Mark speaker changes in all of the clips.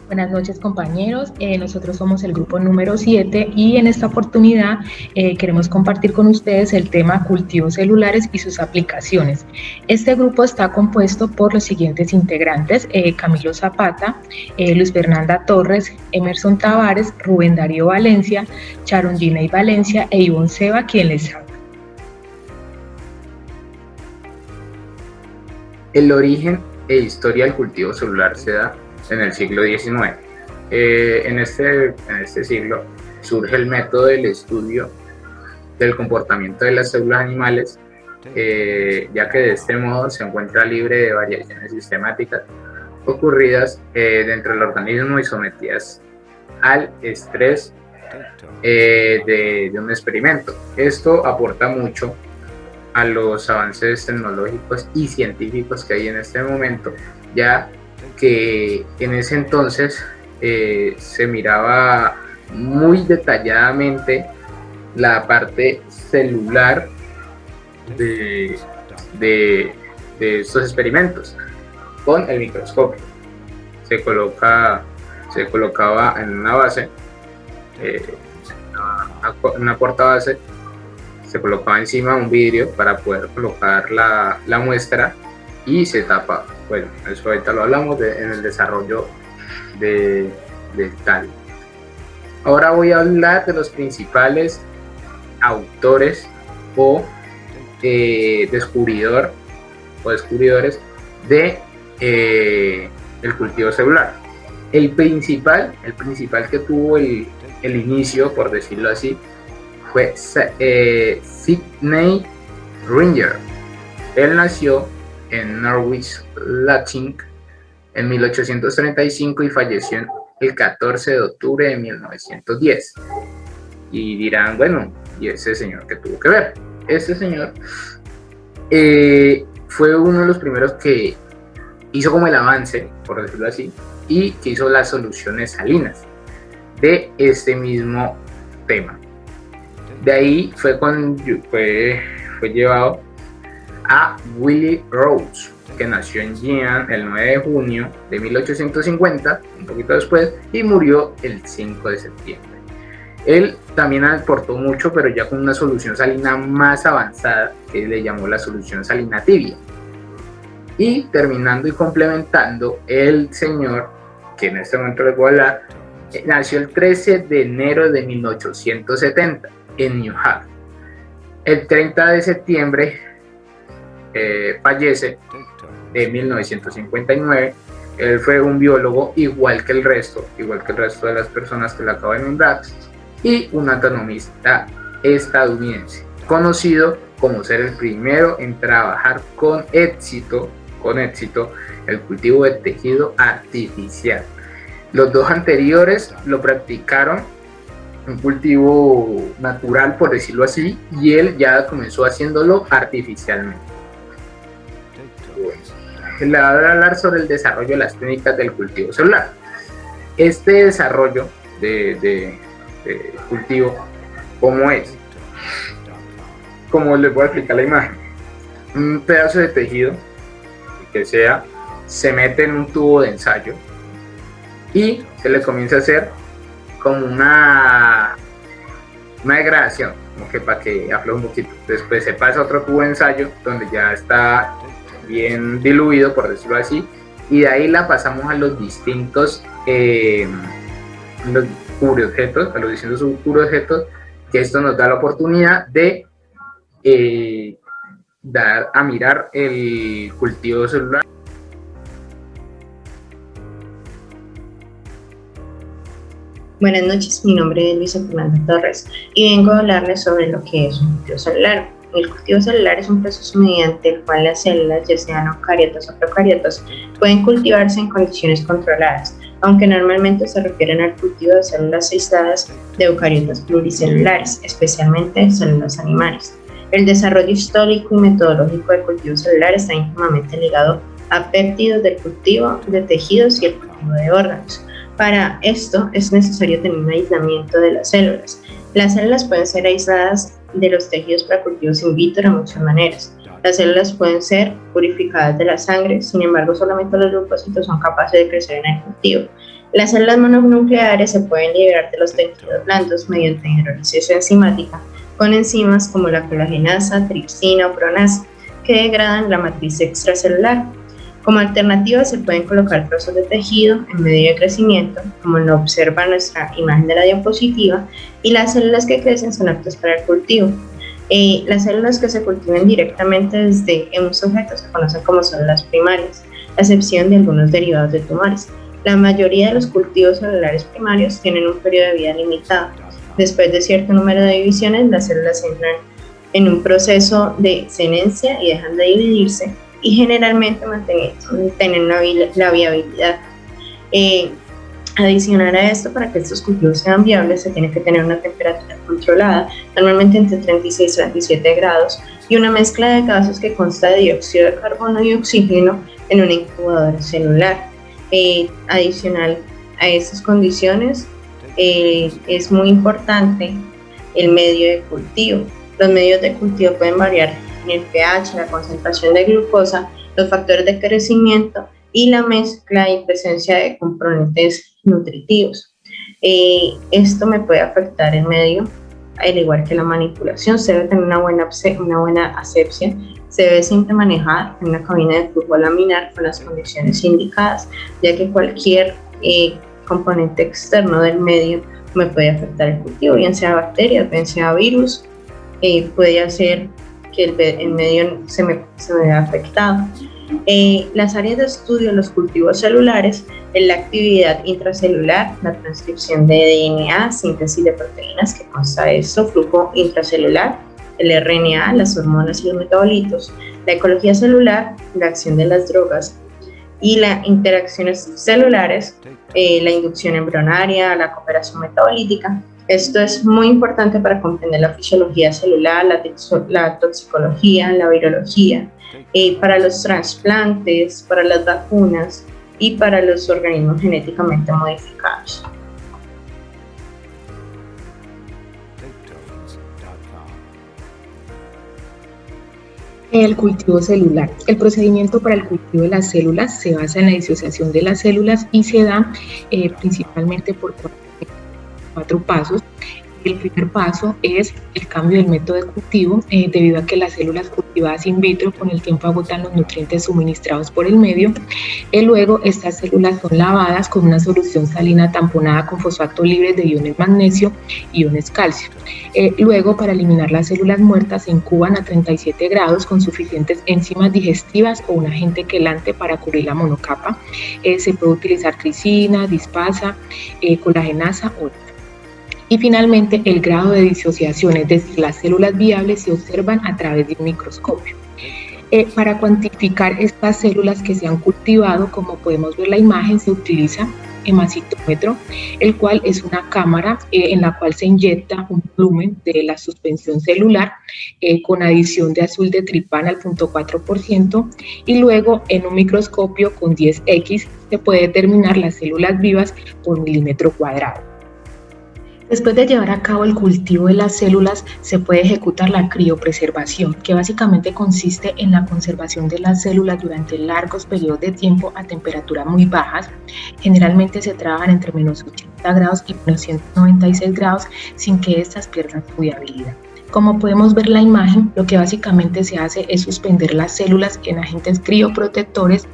Speaker 1: Buenas noches, compañeros. Nosotros somos el grupo número 7 y en esta oportunidad queremos compartir con ustedes el tema cultivos celulares y sus aplicaciones. Este grupo está compuesto por los siguientes integrantes: Camilo Zapata, Luz Fernanda Torres, Emerson Tavares, Rubén Darío Valencia, Sharon Gina y Valencia e Ivonne Seba, quien les habla.
Speaker 2: El origen e historia del cultivo celular se da en el siglo XIX. En este siglo surge el método del estudio del comportamiento de las células animales, ya que de este modo se encuentra libre de variaciones sistemáticas ocurridas dentro del organismo y sometidas al estrés de un experimento. Esto aporta mucho a los avances tecnológicos y científicos que hay en este momento, ya que en ese entonces se miraba muy detalladamente la parte celular de estos experimentos con el microscopio. Se colocaba en una base, una portabase, se colocaba encima un vidrio para poder colocar la muestra y se tapa. Bueno, eso ahorita lo hablamos en el desarrollo de tal. Ahora voy a hablar de los principales autores o descubridores de el cultivo celular. El principal que tuvo el inicio, por decirlo así, fue Sidney Ringer. Él nació en Norwich, Latin, en 1835 y falleció el 14 de octubre de 1910. Y dirán, bueno, ¿y ese señor qué tuvo que ver? Ese señor fue uno de los primeros que hizo como el avance, por decirlo así, y que hizo las soluciones salinas de este mismo tema. De ahí fue llevado a Willy Rose, que nació en Jean el 9 de junio de 1850, un poquito después, y murió el 5 de septiembre. Él también aportó mucho, pero ya con una solución salina más avanzada, que le llamó la solución salina tibia. Y terminando y complementando, el señor, que en este momento les voy a hablar, nació el 13 de enero de 1870 en New Haven. El 30 de septiembre fallece en 1959. Él fue un biólogo igual que el resto de las personas que le acabo de nombrar, y un anatomista estadounidense, conocido como ser el primero en trabajar con éxito el cultivo de tejido artificial. Los dos anteriores lo practicaron, un cultivo natural, por decirlo así, y él ya comenzó haciéndolo artificialmente. Le voy a hablar sobre el desarrollo de las técnicas del cultivo celular. Este desarrollo de cultivo, ¿cómo es? Como les voy a explicar la imagen. Un pedazo de tejido, que sea, se mete en un tubo de ensayo y se le comienza a hacer como una degradación, como que para que afloje un poquito. Después se pasa a otro tubo de ensayo donde ya está bien diluido, por decirlo así, y de ahí la pasamos a los distintos cubreobjetos, que esto nos da la oportunidad de dar a mirar el cultivo celular.
Speaker 3: Buenas noches, mi nombre es Luisa Fernanda Torres y vengo a hablarles sobre lo que es un cultivo celular. El cultivo celular es un proceso mediante el cual las células, ya sean eucariotas o procariotas, pueden cultivarse en condiciones controladas, aunque normalmente se refieren al cultivo de células aisladas de eucariotas pluricelulares, especialmente células animales. El desarrollo histórico y metodológico del cultivo celular está íntimamente ligado a péptidos del cultivo de tejidos y el cultivo de órganos. Para esto es necesario tener un aislamiento de las células. Las células pueden ser aisladas de los tejidos para cultivos in vitro de muchas maneras. Las células pueden ser purificadas de la sangre, sin embargo solamente los linfocitos son capaces de crecer en el cultivo. Las células mononucleares se pueden liberar de los tejidos blandos mediante hidrólisis enzimática con enzimas como la colagenasa, tripsina o pronasa, que degradan la matriz extracelular. Como alternativa se pueden colocar trozos de tejido en medio de crecimiento, como lo observa nuestra imagen de la diapositiva, y las células que crecen son aptas para el cultivo. Las células que se cultivan directamente desde un sujeto se conocen como células primarias, a excepción de algunos derivados de tumores. La mayoría de los cultivos celulares primarios tienen un periodo de vida limitado. Después de cierto número de divisiones, las células entran en un proceso de senescencia y dejan de dividirse, y generalmente mantienen la viabilidad. Adicional a esto, para que estos cultivos sean viables, se tiene que tener una temperatura controlada, normalmente entre 36 y 37 grados, y una mezcla de gases que consta de dióxido de carbono y oxígeno en una incubadora celular. Adicional a estas condiciones, es muy importante el medio de cultivo. Los medios de cultivo pueden variar en el pH, la concentración de glucosa, los factores de crecimiento y la mezcla y presencia de componentes nutritivos. Esto me puede afectar el medio, al igual que la manipulación. Se debe tener una buena asepsia, se debe siempre manejar en una cabina de flujo laminar con las condiciones indicadas, ya que cualquier componente externo del medio me puede afectar el cultivo, bien sea bacterias, bien sea virus, puede hacer que el medio se me vea afectado. Las áreas de estudio de los cultivos celulares es la actividad intracelular, la transcripción de DNA, síntesis de proteínas, que consta de esto, flujo intracelular, el RNA, las hormonas y los metabolitos, la ecología celular, la acción de las drogas y las interacciones celulares, la inducción embrionaria, la cooperación metabolítica. Esto es muy importante para comprender la fisiología celular, la toxicología, la virología, para los trasplantes, para las vacunas y para los organismos genéticamente modificados.
Speaker 1: El cultivo celular. El procedimiento para el cultivo de las células se basa en la disociación de las células y se da principalmente por cuatro pasos. El primer paso es el cambio del método de cultivo, debido a que las células cultivadas in vitro con el tiempo agotan los nutrientes suministrados por el medio. Luego, estas células son lavadas con una solución salina tamponada con fosfato libre de iones magnesio y iones calcio. Luego, para eliminar las células muertas, se incuban a 37 grados con suficientes enzimas digestivas o un agente quelante para cubrir la monocapa. Se puede utilizar tricina, dispasa, colagenasa o Y finalmente, el grado de disociación, es decir, las células viables se observan a través de un microscopio. Para cuantificar estas células que se han cultivado, como podemos ver en la imagen, se utiliza hemacitómetro, el cual es una cámara en la cual se inyecta un volumen de la suspensión celular con adición de azul de tripana al 0.4%, y luego en un microscopio con 10X se puede determinar las células vivas por milímetro cuadrado. Después de llevar a cabo el cultivo de las células, se puede ejecutar la criopreservación, que básicamente consiste en la conservación de las células durante largos periodos de tiempo a temperaturas muy bajas. Generalmente se trabajan entre menos 80 grados y menos 196 grados sin que éstas pierdan su viabilidad. Como podemos ver en la imagen, lo que básicamente se hace es suspender las células en agentes crioprotectores,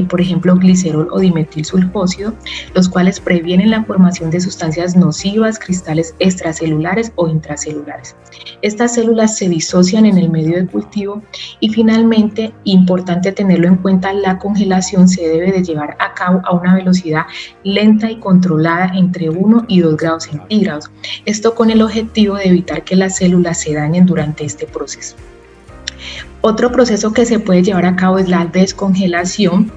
Speaker 1: por ejemplo glicerol o dimetilsulfósido, los cuales previenen la formación de sustancias nocivas, cristales extracelulares o intracelulares. Estas células se disocian en el medio de cultivo y finalmente, importante tenerlo en cuenta, la congelación se debe de llevar a cabo a una velocidad lenta y controlada entre 1 y 2 grados centígrados. Esto con el objetivo de evitar que las células se dañen durante este proceso. Otro proceso que se puede llevar a cabo es la descongelación.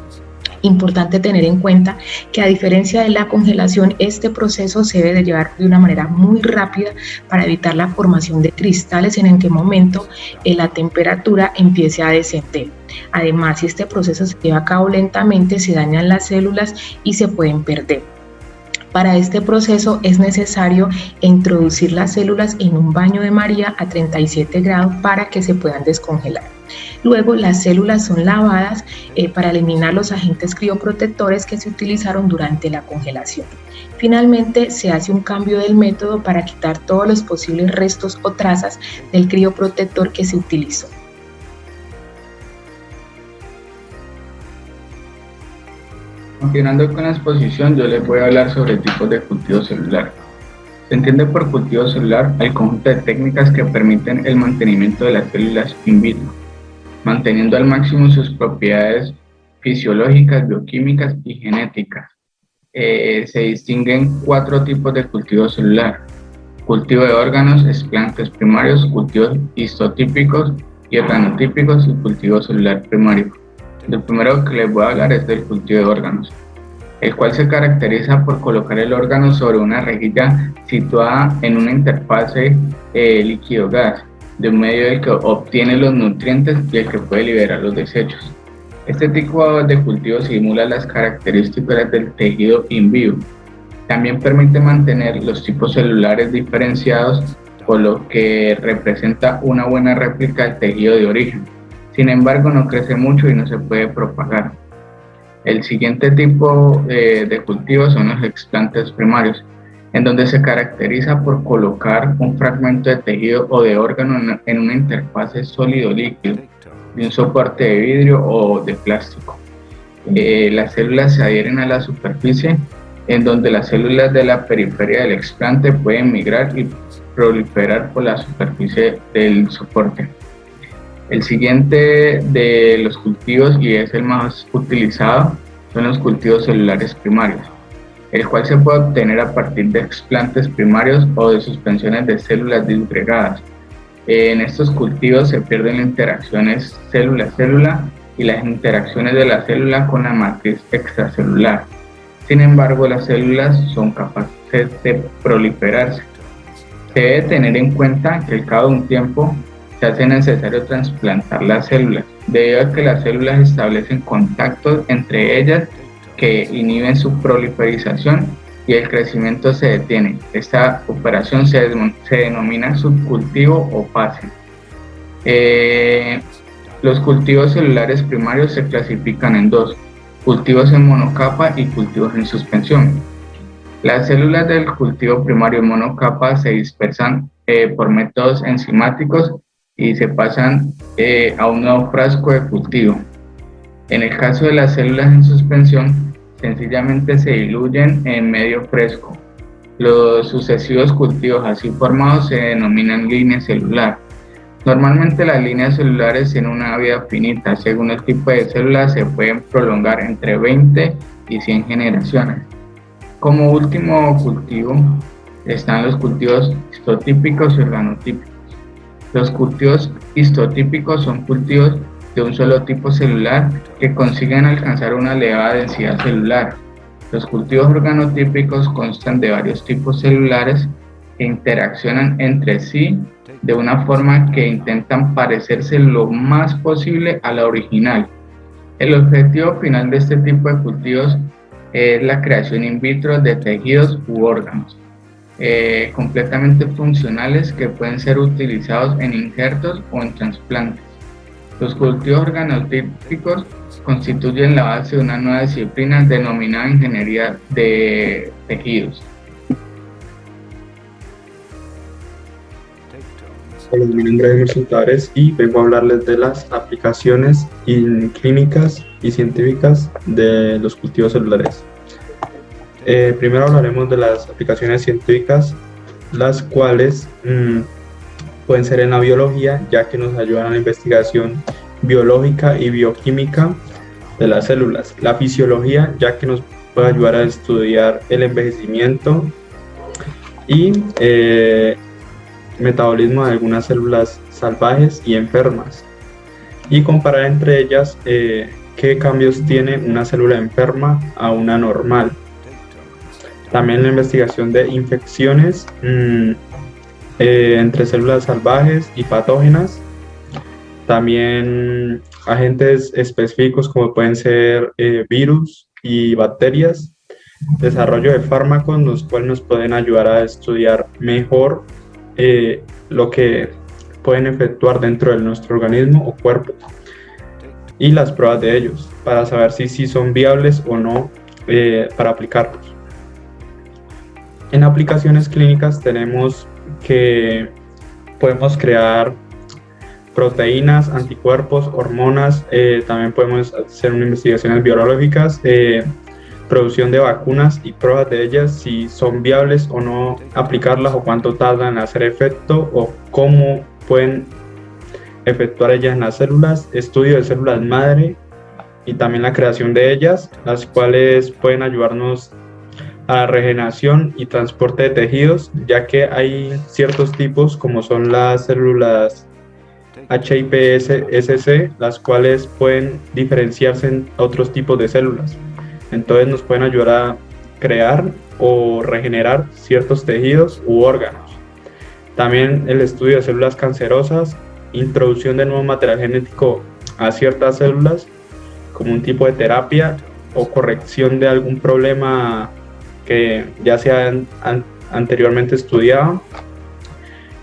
Speaker 1: Importante tener en cuenta que a diferencia de la congelación, este proceso se debe de llevar de una manera muy rápida para evitar la formación de cristales en qué momento la temperatura empiece a descender. Además, si este proceso se lleva a cabo lentamente, se dañan las células y se pueden perder. Para este proceso es necesario introducir las células en un baño de María a 37 grados para que se puedan descongelar. Luego las células son lavadas para eliminar los agentes crioprotectores que se utilizaron durante la congelación. Finalmente se hace un cambio del método para quitar todos los posibles restos o trazas del crioprotector que se utilizó.
Speaker 4: Continuando con la exposición, yo les voy a hablar sobre tipos de cultivo celular. Se entiende por cultivo celular el conjunto de técnicas que permiten el mantenimiento de las células in vitro, manteniendo al máximo sus propiedades fisiológicas, bioquímicas y genéticas. Se distinguen 4 tipos de cultivo celular: cultivo de órganos, explantes primarios, cultivos histotípicos y organotípicos y cultivo celular primario. El primero que les voy a hablar es del cultivo de órganos, el cual se caracteriza por colocar el órgano sobre una rejilla situada en una interfase líquido-gas, de un medio del que obtiene los nutrientes y el que puede liberar los desechos. Este tipo de cultivo simula las características del tejido in vivo. También permite mantener los tipos celulares diferenciados, por lo que representa una buena réplica del tejido de origen. Sin embargo, no crece mucho y no se puede propagar. El siguiente tipo de cultivo son los explantes primarios, en donde se caracteriza por colocar un fragmento de tejido o de órgano en una interfase sólido-líquido, de un soporte de vidrio o de plástico. Las células se adhieren a la superficie, en donde las células de la periferia del explante pueden migrar y proliferar por la superficie del soporte. El siguiente de los cultivos, y es el más utilizado, son los cultivos celulares primarios, el cual se puede obtener a partir de explantes primarios o de suspensiones de células disgregadas. En estos cultivos se pierden las interacciones célula-célula y las interacciones de la célula con la matriz extracelular. Sin embargo, las células son capaces de proliferarse. Se debe tener en cuenta que al cabo de un tiempo se hace necesario trasplantar las células, debido a que las células establecen contactos entre ellas que inhiben su proliferación y el crecimiento se detiene. Esta operación se denomina subcultivo o fase. Los cultivos celulares primarios se clasifican en 2: cultivos en monocapa y cultivos en suspensión. Las células del cultivo primario en monocapa se dispersan por métodos enzimáticos y se pasan a un nuevo frasco de cultivo. En el caso de las células en suspensión, sencillamente se diluyen en medio fresco. Los sucesivos cultivos así formados se denominan línea celular. Normalmente las líneas celulares tienen una vida finita. Según el tipo de células se pueden prolongar entre 20 y 100 generaciones. Como último cultivo están los cultivos histotípicos y organotípicos. Los cultivos histotípicos son cultivos de un solo tipo celular que consiguen alcanzar una elevada densidad celular. Los cultivos organotípicos constan de varios tipos celulares que interaccionan entre sí de una forma que intentan parecerse lo más posible a la original. El objetivo final de este tipo de cultivos es la creación in vitro de tejidos u órganos completamente funcionales que pueden ser utilizados en injertos o en trasplantes. Los cultivos organotípicos constituyen la base de una nueva disciplina denominada ingeniería de tejidos.
Speaker 5: Hola, mi nombre es Emerson Tavares y vengo a hablarles de las aplicaciones clínicas y científicas de los cultivos celulares. Primero hablaremos de las aplicaciones científicas, las cuales pueden ser en la biología, ya que nos ayudan a la investigación biológica y bioquímica de las células. La fisiología, ya que nos puede ayudar a estudiar el envejecimiento y metabolismo de algunas células salvajes y enfermas, y comparar entre ellas qué cambios tiene una célula enferma a una normal. También la investigación de infecciones entre células salvajes y patógenas. También agentes específicos como pueden ser virus y bacterias. desarrollo de fármacos, los cuales nos pueden ayudar a estudiar mejor lo que pueden efectuar dentro de nuestro organismo o cuerpo y las pruebas de ellos para saber si son viables o no para aplicarlos. En aplicaciones clínicas tenemos que podemos crear proteínas, anticuerpos, hormonas, también podemos hacer investigaciones biológicas, producción de vacunas y pruebas de ellas, si son viables o no aplicarlas o cuánto tardan en hacer efecto o cómo pueden efectuar ellas en las células, estudio de células madre y también la creación de ellas, las cuales pueden ayudarnos a la regeneración y transporte de tejidos, ya que hay ciertos tipos como son las células HIPSC, las cuales pueden diferenciarse en otros tipos de células. Entonces nos pueden ayudar a crear o regenerar ciertos tejidos u órganos. También el estudio de células cancerosas, introducción de nuevo material genético a ciertas células como un tipo de terapia o corrección de algún problema que ya se anteriormente estudiado,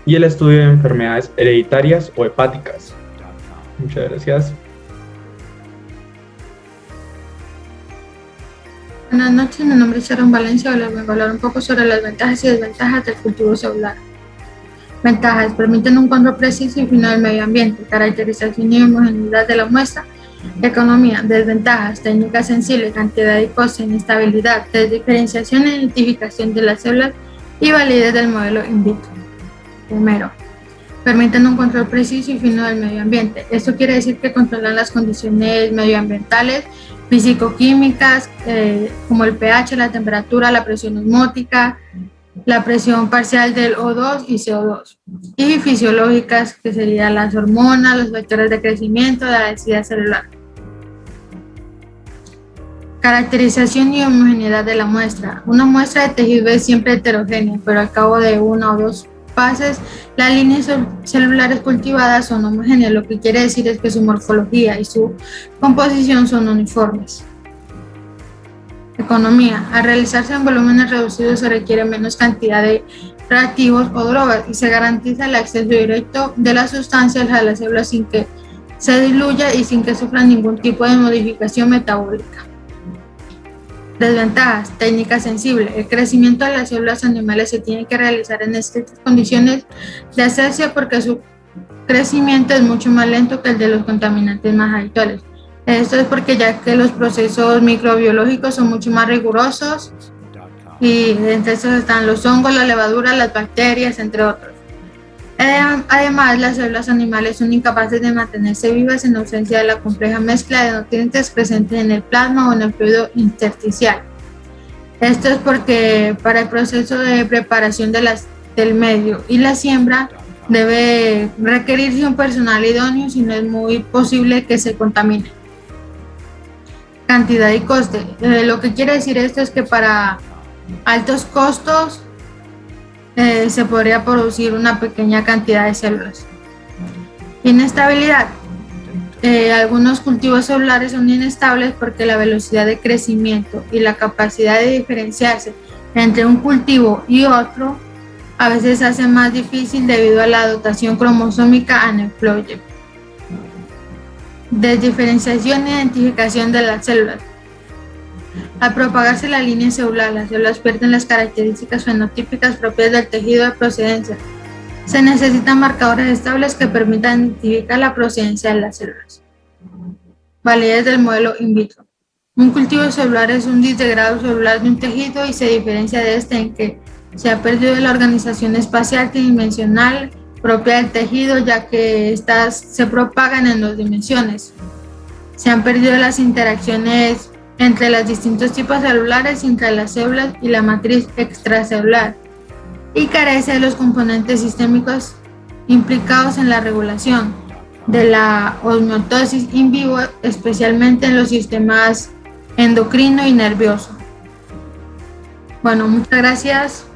Speaker 5: y el estudio de enfermedades hereditarias o hepáticas. Muchas gracias.
Speaker 6: Buenas noches, mi nombre es Sharon Valencia. Les vengo a hablar un poco sobre las ventajas y desventajas del cultivo celular. Ventajas: permiten un control preciso y fino del medio ambiente, caracterización y homogeneidad de la muestra. Economía. Desventajas: técnica sensible, cantidad y coste, inestabilidad, desdiferenciación e identificación de las células y validez del modelo in vitro. Primero, permiten un control preciso y fino del medio ambiente. Esto quiere decir que controlan las condiciones medioambientales, físico-químicas, como el pH, la temperatura, la presión osmótica, la presión parcial del O2 y CO2, y fisiológicas, que serían las hormonas, los vectores de crecimiento, la densidad celular. Caracterización y homogeneidad de la muestra. Una muestra de tejido es siempre heterogénea, pero al cabo de una o dos fases, las líneas celulares cultivadas son homogéneas, lo que quiere decir es que su morfología y su composición son uniformes. Economía. Al realizarse en volúmenes reducidos se requiere menos cantidad de reactivos o drogas y se garantiza el acceso directo de las sustancias a las células sin que se diluya y sin que sufra ningún tipo de modificación metabólica. Desventajas. Técnica sensible. El crecimiento de las células animales se tiene que realizar en estrictas condiciones de asepsia porque su crecimiento es mucho más lento que el de los contaminantes más habituales. Esto es porque ya que los procesos microbiológicos son mucho más rigurosos y entre estos están los hongos, las levaduras, las bacterias, entre otros. Además, las células animales son incapaces de mantenerse vivas en ausencia de la compleja mezcla de nutrientes presentes en el plasma o en el fluido intersticial. Esto es porque para el proceso de preparación del medio y la siembra debe requerirse un personal idóneo, si no es muy posible que se contamine. Cantidad y coste. Lo que quiere decir esto es que para altos costos se podría producir una pequeña cantidad de células. Inestabilidad. Algunos cultivos celulares son inestables porque la velocidad de crecimiento y la capacidad de diferenciarse entre un cultivo y otro a veces hace más difícil debido a la dotación cromosómica aneuploide. Desdiferenciación e identificación de las células. Al propagarse la línea celular, las células pierden las características fenotípicas propias del tejido de procedencia. Se necesitan marcadores estables que permitan identificar la procedencia de las células. Validez del modelo in vitro. Un cultivo celular es un disdegrado celular de un tejido y se diferencia de este en que se ha perdido la organización espacial tridimensional propia del tejido, ya que éstas se propagan en 2 dimensiones. Se han perdido las interacciones entre los distintos tipos celulares, entre las células y la matriz extracelular, y carece de los componentes sistémicos implicados en la regulación de la osmotosis in vivo, especialmente en los sistemas endocrino y nervioso. Bueno, muchas gracias.